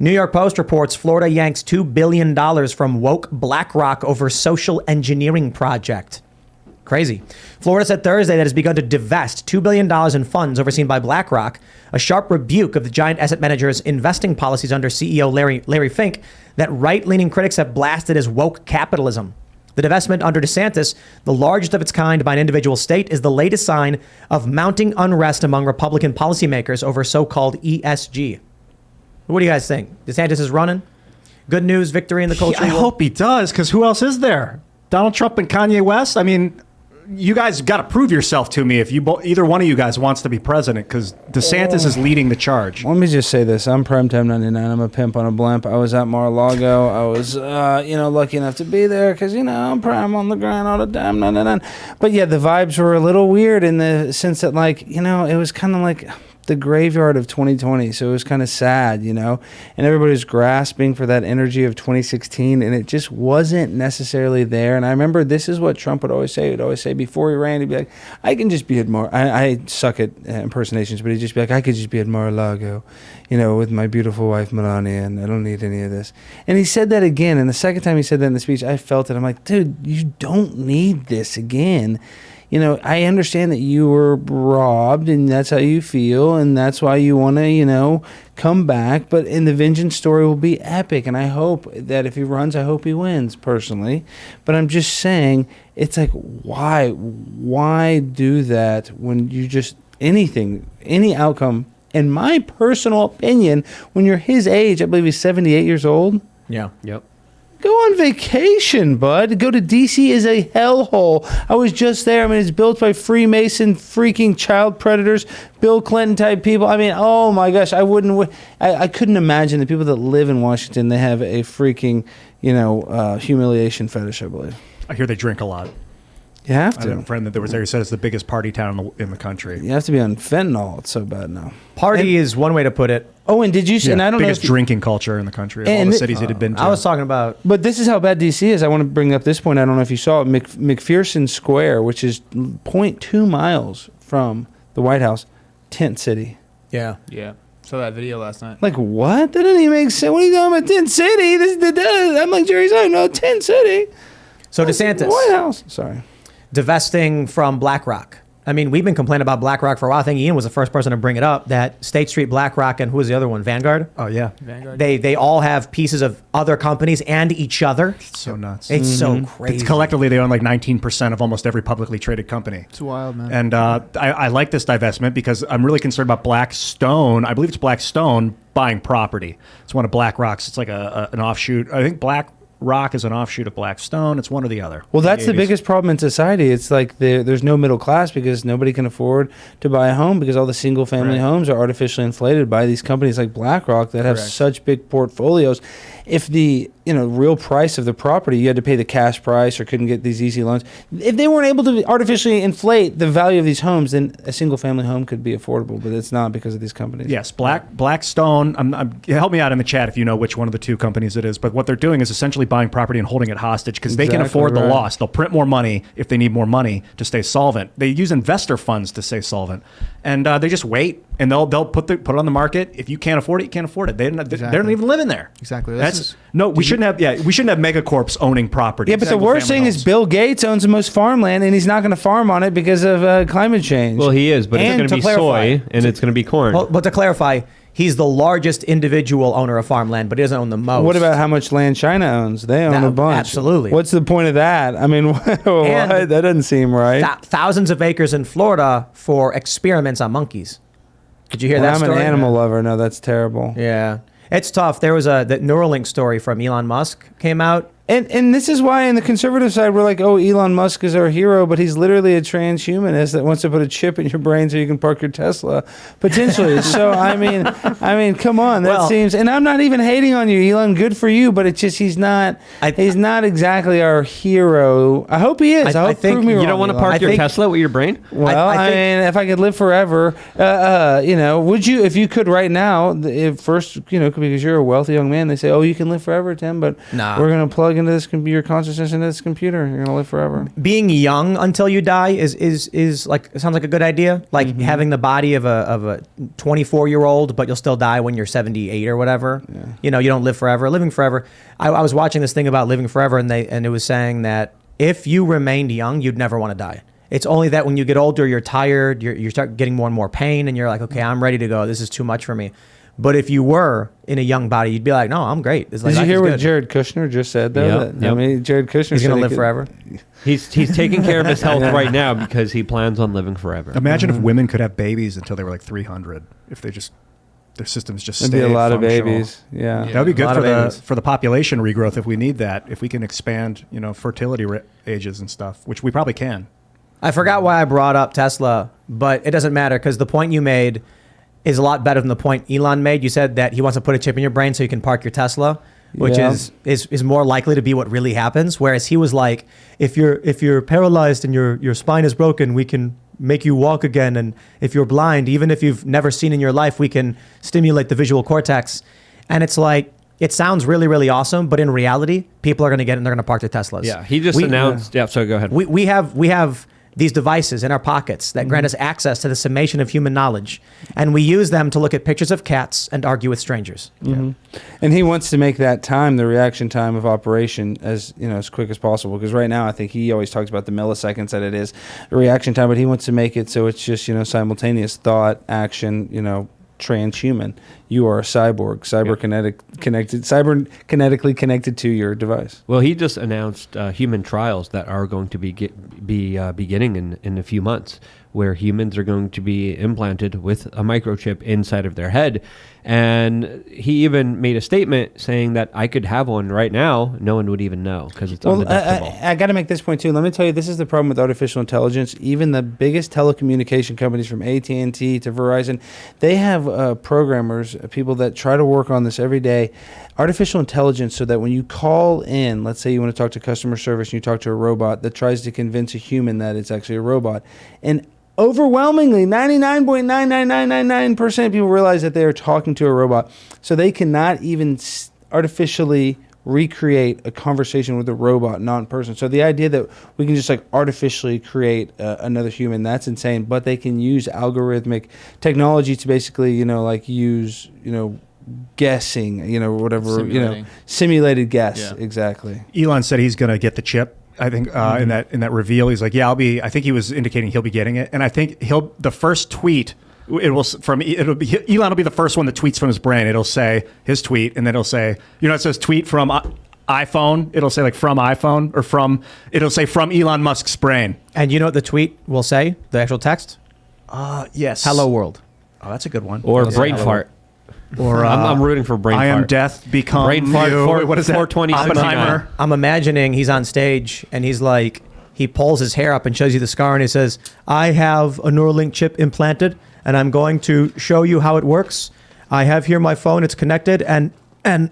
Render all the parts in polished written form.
New York Post reports Florida yanks $2 billion from woke Blackrock over social engineering project. Crazy. Florida said Thursday that it has begun to divest $2 billion in funds overseen by Blackrock, a sharp rebuke of the giant asset manager's investing policies under CEO Larry Fink that right-leaning critics have blasted as woke capitalism. The divestment under DeSantis, the largest of its kind by an individual state, is the latest sign of mounting unrest among Republican policymakers over so-called ESG. What do you guys think? DeSantis is running? Good news, victory in the culture war? I hope he does, because who else is there? Donald Trump and Kanye West? I mean, you guys got to prove yourself to me if either one of you guys wants to be president, because DeSantis is leading the charge. Let me just say this. I'm Primetime 99. I'm a pimp on a blimp. I was at Mar-a-Lago. I was, lucky enough to be there because, I'm prime on the grind all the time. But yeah, the vibes were a little weird in the sense that, it was kind of like the graveyard of 2020, so it was kind of sad, and everybody was grasping for that energy of 2016, and it just wasn't necessarily there. And I remember this is what Trump would always say. He would always say before he ran, he'd be like, I can just be at I suck at impersonations, but he'd just be like, I could just be at Mar-a-Lago, with my beautiful wife Melania, and I don't need any of this. And he said that again, and the second time he said that in the speech, I felt it. I'm like, dude, you don't need this again. I understand that you were robbed and that's how you feel and that's why you want to, come back. But the vengeance story will be epic. And I hope that if he runs, I hope he wins personally. But I'm just saying, it's like, why do that when you just any outcome, in my personal opinion, when you're his age, I believe he's 78 years old. Yeah. Yep. Go on vacation, bud. Go to D.C. is a hellhole. I was just there. I mean, it's built by Freemason freaking child predators, Bill Clinton type people. I mean, oh my gosh, I couldn't imagine the people that live in Washington, they have a freaking, humiliation fetish, I believe. I hear they drink a lot. You have to. I have a friend that was there. He said it's the biggest party town in the country. You have to be on fentanyl. It's so bad now. Party is one way to put it. Oh, and did you see? Yeah, and I don't biggest know drinking culture in the country of all the cities it had been to. I was talking about. But this is how bad DC is. I want to bring up this point. I don't know if you saw it. McPherson Square, which is 0.2 miles from the White House, tent city. Yeah. Yeah. Saw that video last night. Like, what? That doesn't even make sense. What are you talking about? Tent city? I'm like Jerry's saying, no, tent city. So DeSantis. White House. Sorry. Divesting from Blackrock. I mean, we've been complaining about Blackrock for a while. I think Ian was the first person to bring it up, that State Street, Blackrock, and who was the other one? Vanguard? Oh, yeah. Vanguard. They all have pieces of other companies and each other. It's so nuts. It's so crazy. It's collectively, they own like 19% of almost every publicly traded company. It's wild, man. And I like this divestment because I'm really concerned about Blackstone. I believe it's Blackstone buying property. It's one of BlackRock's. It's like an offshoot. I think BlackRock is an offshoot of Blackstone. It's one or the other. Well, that's the biggest problem in society. It's like there's no middle class because nobody can afford to buy a home because all the single family homes are artificially inflated by these companies like BlackRock that have such big portfolios. If the real price of the property, you had to pay the cash price or couldn't get these easy loans. If they weren't able to artificially inflate the value of these homes, then a single family home could be affordable, but it's not because of these companies. Yes, Blackstone, help me out in the chat if you know which one of the two companies it is, but what they're doing is essentially buying property and holding it hostage because they can afford the loss. They'll print more money if they need more money to stay solvent. They use investor funds to stay solvent. And they just wait, and they'll put it on the market. If you can't afford it, you can't afford it. They don't even live in there. Exactly. We shouldn't have megacorps owning property. Yeah, but the worst thing is Bill Gates owns the most farmland, and he's not going to farm on it because of climate change. Well, he is, but it's going to be soy, and it's going to be corn. Well, but to clarify, he's the largest individual owner of farmland, but he doesn't own the most. What about how much land China owns? They own a bunch. Absolutely. What's the point of that? I mean, what? That doesn't seem right. Thousands of acres in Florida for experiments on monkeys. Did you hear that story? I'm an animal lover. No, that's terrible. Yeah. It's tough. There was that Neuralink story from Elon Musk came out. And this is why in the conservative side we're like, oh, Elon Musk is our hero, but he's literally a transhumanist that wants to put a chip in your brain so you can park your Tesla, potentially. So I mean, come on, that seems. And I'm not even hating on you, Elon. Good for you, but it's just he's not exactly our hero. I hope he is. I hope prove me wrong. You don't want to park your Tesla with your brain? Well, I mean, if I could live forever, would you? If you could right now, because you're a wealthy young man, they say, oh, you can live forever, Tim, but we're gonna plug into this your consciousness into this computer. You're gonna live forever. Being young until you die is like, sounds like a good idea. Like having the body of a 24-year-old, but you'll still die when you're 78 or whatever. Yeah. You know, you don't live forever. Living forever. I was watching this thing about living forever, and it was saying that if you remained young, you'd never want to die. It's only that when you get older, you're tired, you start getting more and more pain, and you're like, okay, I'm ready to go. This is too much for me. But if you were in a young body, you'd be like, no, I'm great. It's like, did you hear what Jared Kushner just said, though? Yep. I mean, Jared Kushner He's going to live forever. He's taking care of his health right now because he plans on living forever. Imagine if women could have babies until they were like 300. If they just their systems just There'd stay be a lot functional. of babies. Yeah. That would be good babies. for the population regrowth if we need that. If we can expand, fertility ages and stuff, which we probably can. I forgot why I brought up Tesla, but it doesn't matter because the point you made is a lot better than the point Elon made. You said that he wants to put a chip in your brain so you can park your Tesla, which is more likely to be what really happens. Whereas he was like, if you're paralyzed and your spine is broken, we can make you walk again. And if you're blind, even if you've never seen in your life, we can stimulate the visual cortex. And it's like, it sounds really, really awesome, but in reality, people are going to get it and they're going to park their Teslas. Yeah, he just announced. Yeah, so go ahead. We have these devices in our pockets that grant us access to the summation of human knowledge, and we use them to look at pictures of cats and argue with strangers. And he wants to make that time, the reaction time of operation, as quick as possible. Because right now, I think he always talks about the milliseconds that it is a reaction time, but he wants to make it so it's just simultaneous thought, action, transhuman. You are a cyborg, cyberkinetically connected to your device. Well, he just announced human trials that are going to be beginning in a few months, where humans are going to be implanted with a microchip inside of their head. And he even made a statement saying that I could have one right now. No one would even know because it's undetectable. I got to make this point too. Let me tell you, this is the problem with artificial intelligence. Even the biggest telecommunication companies, from AT&T to Verizon, they have programmers, people that try to work on this every day. Artificial intelligence, so that when you call in, let's say you want to talk to customer service and you talk to a robot that tries to convince a human that it's actually a robot, and overwhelmingly, 99.99999% of people realize that they are talking to a robot. So they cannot even artificially recreate a conversation with a robot, not in person. So the idea that we can just artificially create another human, that's insane. But they can use algorithmic technology to basically, use, guessing, whatever, simulated guess. Yeah. Exactly. Elon said he's going to get the chip. I think in that reveal, he's like, I think he was indicating he'll be getting it, and I think the first tweet Elon will be the first one that tweets from his brain. It'll say his tweet, and then it'll say, it says tweet from iPhone. It'll say from iPhone, or it'll say from Elon Musk's brain. And you know what the tweet will say? The actual text? Yes. Hello world. Oh, that's a good one. Or brain fart. Or I'm rooting for brain fart. I am death, become brain fart. What is that? 420. Oppenheimer. I'm imagining he's on stage and he's like, he pulls his hair up and shows you the scar and he says, I have a Neuralink chip implanted and I'm going to show you how it works. I have here my phone, it's connected, and then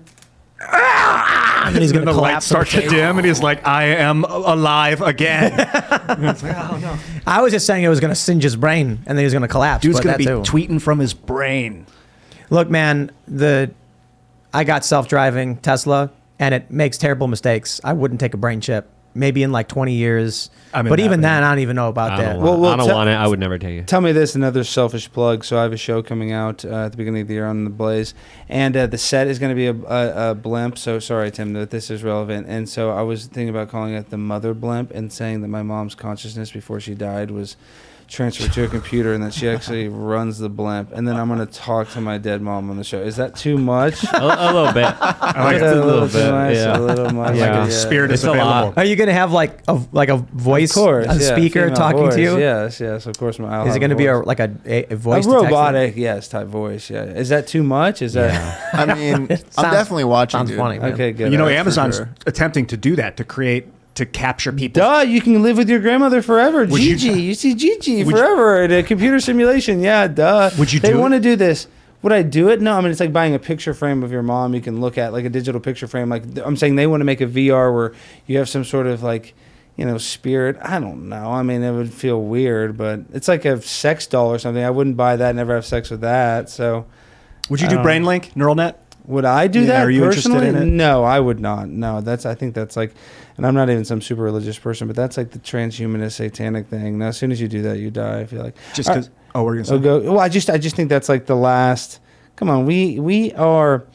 he's going to collapse. The lights start to dim and he's like, I am alive again. It's like, oh no. I was just saying it was going to singe his brain and then he was going to collapse. Dude's going to be tweeting from his brain. Look, man, I got self-driving Tesla, and it makes terrible mistakes. I wouldn't take a brain chip. Maybe in 20 years. But even then, I don't even know about that. I don't want it. I would never take it. Tell me this, another selfish plug. So I have a show coming out at the beginning of the year on The Blaze, and the set is going to be a blimp. So sorry, Tim, that this is relevant. And so I was thinking about calling it the mother blimp and saying that my mom's consciousness before she died was transferred to a computer and that she actually runs the blimp, and then I'm going to talk to my dead mom on the show. Is that too much? a little bit. I like it a little bit. Yeah. A little much. Yeah. The spirit is available. Are you going to have a voice, of course, a speaker talking voice. to you? Yes, of course. Is it going to be a voice a robotic, type voice? Yeah. Is that too much? Is that? Yeah. I mean, I'm definitely watching. Sounds funny. Man. Okay, good. Amazon's attempting to do that, to capture people. Duh, you can live with your grandmother forever. Gigi, you see Gigi forever at a computer simulation. Yeah, duh. Would you They want to do this. Would I do it? No, I mean, it's like buying a picture frame of your mom you can look at, like a digital picture frame. Like I'm saying, they want to make a VR where you have some sort of spirit. I don't know. I mean, it would feel weird, but it's like a sex doll or something. I wouldn't buy that, never have sex with that. So, would you do BrainLink, neural net? Would I do that Are you interested personally? in it? No, I would not. No, I think that's like, and I'm not even some super religious person, but that's like the transhumanist satanic thing. Now, as soon as you do that, you die. I feel like Just because. Oh, we're gonna say. Well, I just think that's like the last. Come on, we are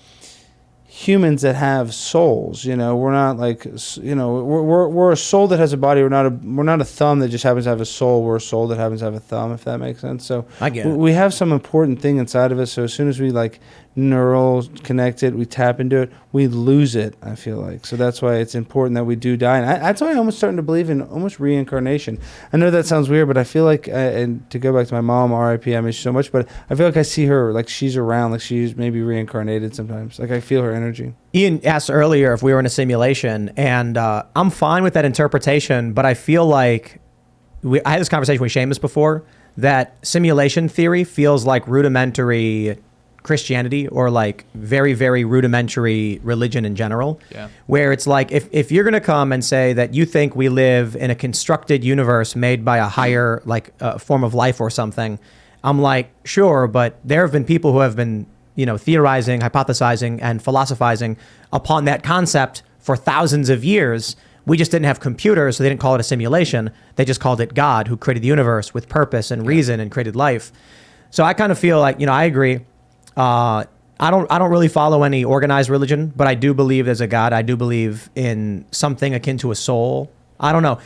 humans that have souls. You know, we're not like, you know, we're a soul that has a body. We're not a thumb that just happens to have a soul. We're a soul that happens to have a thumb, if that makes sense. So I get it. We have some important thing inside of us. So as soon as we like neural connect it, we tap into it, we lose it, I feel like. So that's why it's important that we do die. And that's why I'm almost starting to believe in almost reincarnation. I know that sounds weird, but I feel like, and to go back to my mom, R.I.P., I miss you so much, but I feel like I see her, like she's around, like she's maybe reincarnated sometimes. Like I feel her energy. Ian asked earlier if we were in a simulation, and I'm fine with that interpretation, but I feel like I had this conversation with Seamus before, that simulation theory feels like rudimentary Christianity or like very, very rudimentary religion in general. Yeah. Where it's like, if you're going to come and say that you think we live in a constructed universe made by a higher like form of life or something, I'm like, sure, but there have been people who have been, you know, theorizing, hypothesizing, and philosophizing upon that concept for thousands of years. We just didn't have computers, so they didn't call it a simulation. They just called it God, who created the universe with purpose and reason and created life. So I kind of feel like, you know, I agree. I don't really follow any organized religion, but I do believe there's a God. I do believe in something akin to a soul. I don't know.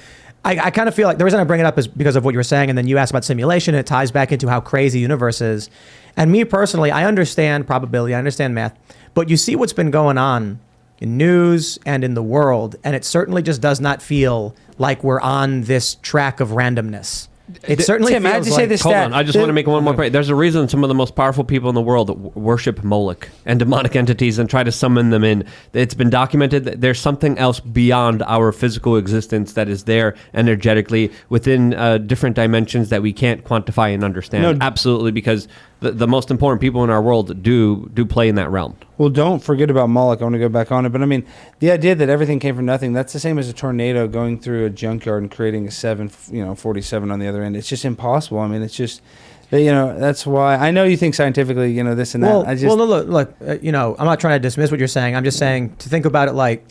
I kind of feel like the reason I bring it up is because of what you were saying, and then you asked about simulation. And it ties back into how crazy the universe is. And me personally, I understand probability, I understand math, but you see what's been going on in news and in the world, and it certainly just does not feel like we're on this track of randomness. It certainly Tim, I have feels to say like... this Hold stat. on, I just want to make one more point. There's a reason some of the most powerful people in the world worship Moloch and demonic entities and try to summon them in. It's been documented that there's something else beyond our physical existence that is there energetically within different dimensions that we can't quantify and understand. No. Absolutely, because the most important people in our world do play in that realm. Well, don't forget about Moloch. I want to go back on it. But I mean, the idea that everything came from nothing, that's the same as a tornado going through a junkyard and creating a 47 on the other end. It's just impossible. I mean, it's just, you know, that's why I know you think scientifically, you know, this and that. Well, look, you know, I'm not trying to dismiss what you're saying. I'm just saying to think about it like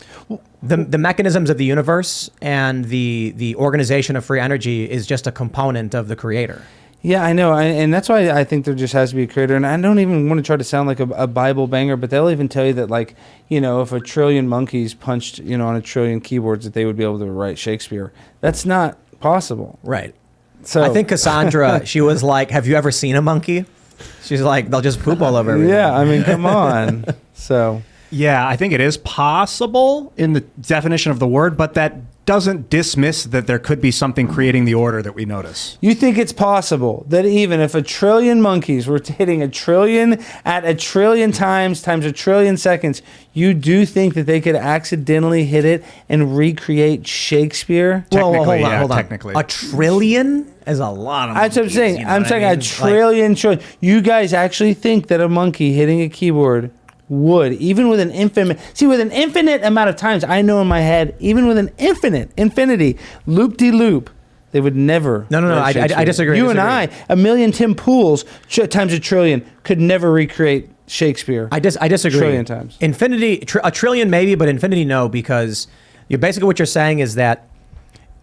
the mechanisms of the universe and the organization of free energy is just a component of the creator. Yeah, I know, and that's why I think there just has to be a creator. And I don't even want to try to sound like a Bible banger, but they'll even tell you that, like, you know, if a trillion monkeys punched, you know, on a trillion keyboards, that they would be able to write Shakespeare. That's not possible. Right. So I think Cassandra, she was like, have you ever seen a monkey? She's like, they'll just poop all over everything. Yeah, I mean, come on. So Yeah, I think it is possible in the definition of the word, but that doesn't dismiss that there could be something creating the order that we notice. you think it's possible that even if a trillion monkeys were hitting a trillion at a trillion times a trillion seconds, you do think that they could accidentally hit it and recreate Shakespeare? Technically, hold on. technically. A trillion is a lot of That's what I'm monkeys, saying. you know I'm what saying I a mean? trillion. You guys actually think that a monkey hitting a keyboard would, even with an infinite amount of times, I know in my head, even with an infinity, loop-de-loop, they would never. No, write I Shakespeare. disagree. You and I, a million Tim Pools times a trillion, could never recreate Shakespeare. I disagree. Trillion times. Infinity, a trillion maybe, but infinity no, because basically what you're saying is that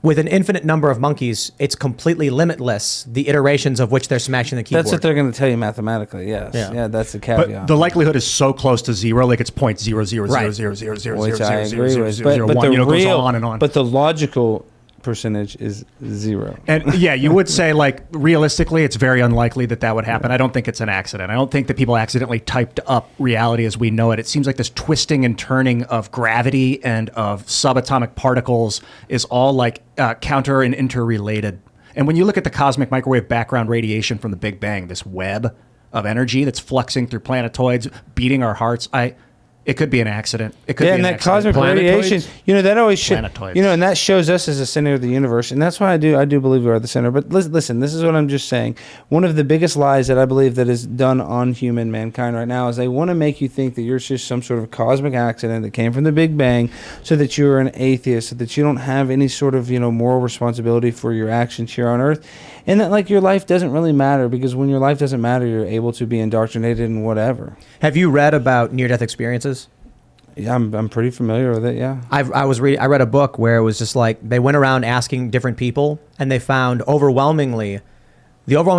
with an infinite number of monkeys, it's completely limitless, the iterations of which they're smashing the keyboard. That's what they're going to tell you mathematically, yes. Yeah, that's the caveat. But the likelihood is so close to zero, like it's 0.0000000000001. Which I agree with. But the You know, real, goes on and on. But the logical percentage is 0. And yeah, you would say, like, realistically, it's very unlikely that would happen. I don't think it's an accident. I don't think that people accidentally typed up reality as we know it. It seems like this twisting and turning of gravity and of subatomic particles is all like counter and interrelated. And when you look at the cosmic microwave background radiation from the Big Bang, this web of energy that's fluxing through planetoids, beating our hearts, It could be an accident. It could be and an that accident. cosmic radiation, that always Planetoids. and that shows us as the center of the universe, and that's why I do believe we are the center. But listen, this is what I'm just saying. One of the biggest lies that I believe that is done on mankind right now is they want to make you think that you're just some sort of cosmic accident that came from the Big Bang, so that you're an atheist, so that you don't have any sort of moral responsibility for your actions here on Earth, and that like your life doesn't really matter, because when your life doesn't matter, you're able to be indoctrinated in whatever. Have you read about near-death experiences? Yeah, I'm pretty familiar with it. Yeah, I read a book where it was just like they went around asking different people, and they found the overwhelming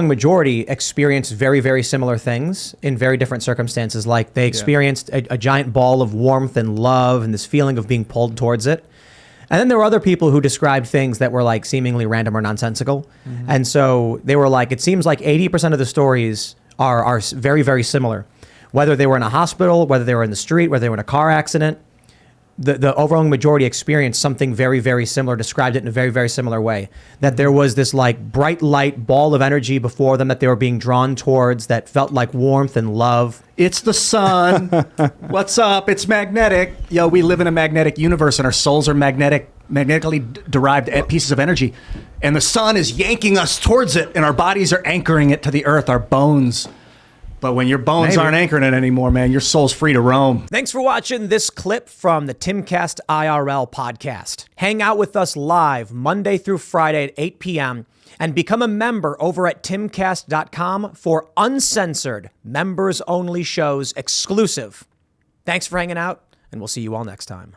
majority experienced very, very similar things in very different circumstances. Like they experienced a giant ball of warmth and love and this feeling of being pulled towards it. And then there were other people who described things that were like seemingly random or nonsensical. Mm-hmm. And so they were like, it seems like 80% of the stories are very, very similar. Whether they were in a hospital, whether they were in the street, whether they were in a car accident, the overwhelming majority experienced something very, very similar, described it in a very, very similar way. That there was this like bright light ball of energy before them that they were being drawn towards that felt like warmth and love. It's the sun. What's up? It's magnetic. Yo, we live in a magnetic universe, and our souls are magnetically derived pieces of energy. And the sun is yanking us towards it, and our bodies are anchoring it to the earth, our bones. But when your bones aren't anchoring it anymore, man, your soul's free to roam. Thanks for watching this clip from the Timcast IRL podcast. Hang out with us live Monday through Friday at 8 p.m. and become a member over at timcast.com for uncensored, members-only shows exclusive. Thanks for hanging out, and we'll see you all next time.